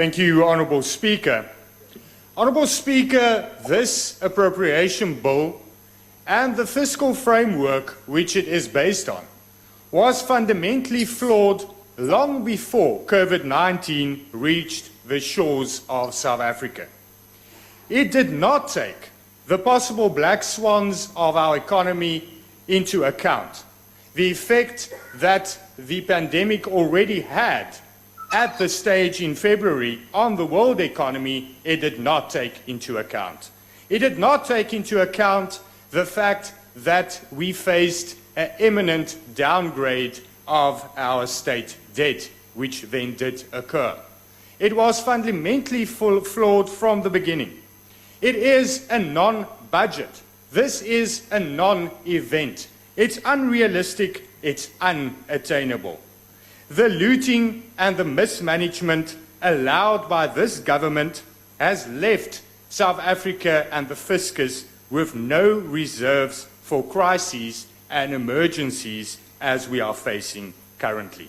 Thank you, Honourable Speaker. Honourable Speaker, this appropriation bill and the fiscal framework which it is based on was fundamentally flawed long before COVID-19 reached the shores of South Africa. It did not take the possible black swans of our economy into account, the effect that the pandemic already had at the stage in February on the world economy. It did not take into account. It did not take into account the fact that we faced an imminent downgrade of our state debt, which then did occur. It was fundamentally flawed from the beginning. It is a non-budget. This is a non-event. It's unrealistic. It's unattainable. The looting and the mismanagement allowed by this government has left South Africa and the fiskus with no reserves for crises and emergencies as we are facing currently.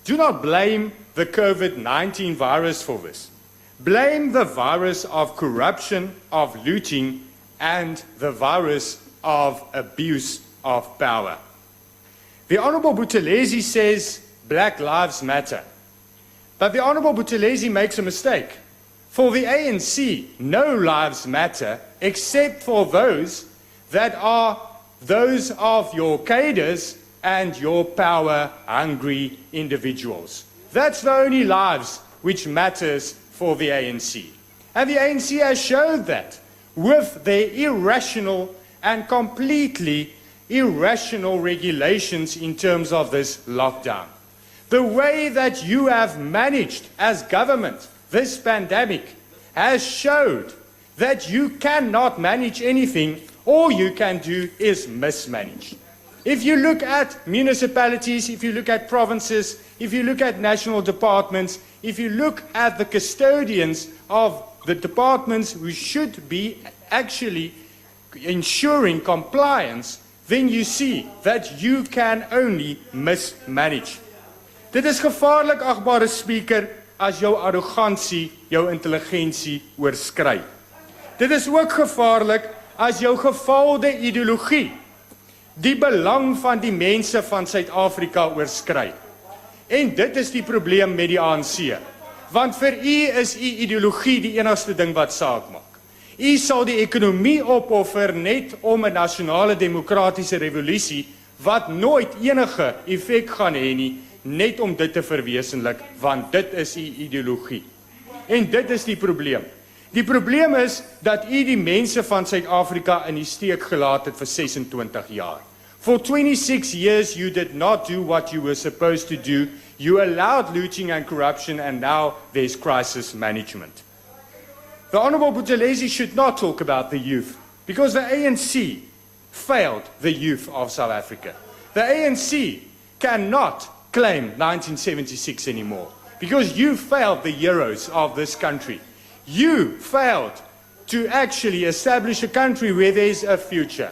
Do not blame the COVID-19 virus for this. Blame the virus of corruption, of looting, and the virus of abuse of power. The Honourable Buthelezi says Black Lives Matter. But the Honourable Buthelezi makes a mistake. For the ANC, no lives matter except for those that are those of your cadres and your power-hungry individuals. That's the only lives which matters for the ANC. And the ANC has showed that with their irrational and completely irrational regulations in terms of this lockdown. The way that you have managed as government this pandemic has showed that you cannot manage anything. All you can do is mismanage. If you look at municipalities, if you look at provinces, if you look at national departments, if you look at the custodians of the departments who should be actually ensuring compliance, then you see that you can only mismanage. Dit is gevaarlik, agbare speaker, as jou arrogansie, jou intelligensie oorskry. Dit is ook gevaarlik as jou gefaalde ideologie die belang van die mense van Suid-Afrika oorskry. En dit is die probleem met die ANC. Want vir u is u ideologie die enigste ding wat saak maak. U sal die ekonomie opoffer net om 'n nasionale demokratiese revolusie wat nooit enige effek gaan hê nie, net om dit te verwesenlik, want dit is u ideologie. En dit is die probleem. Die probleem is dat u die mense van Suid-Afrika in die steek gelaat het vir 26 jaar. For 26 years you did not do what you were supposed to do. You allowed looting and corruption, and now there's crisis management. The Honourable Buthelezi should not talk about the youth, because the ANC failed the youth of South Africa. The ANC cannot claim 1976 anymore, because you failed the heroes of this country. You failed to actually establish a country where there is a future.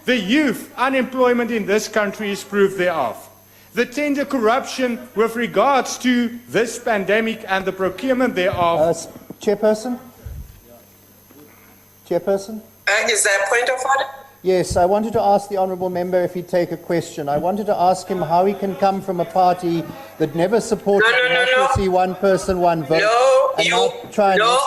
The youth unemployment in this country is proof thereof. The tender corruption with regards to this pandemic and the procurement thereof. Chairperson? Chairperson? Is there a point of order? Yes, I wanted to ask the honourable member if he'd take a question. I wanted to ask him how he can come from a party that never supported democracy, one person, one vote. No,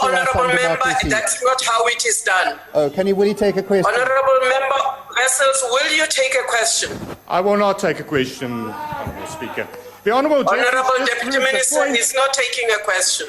honourable member, that's not how it is done. Oh, will he take a question? Honourable member Wessels, will you take a question? I will not take a question, Honourable Speaker. The Honourable Deputy Minister is not taking a question.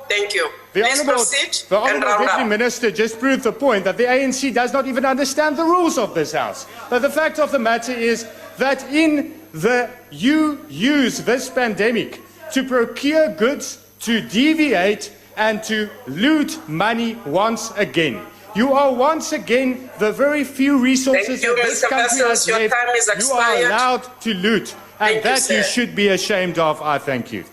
Thank you. Please proceed. The Honourable Deputy Minister just proved the point that the ANC does not even understand the rules of this House. But the fact of the matter is that you use this pandemic to procure goods, to deviate and to loot money once again. You are once again the very few resources that this country has left. You are allowed to loot, and that you should be ashamed of. I thank you.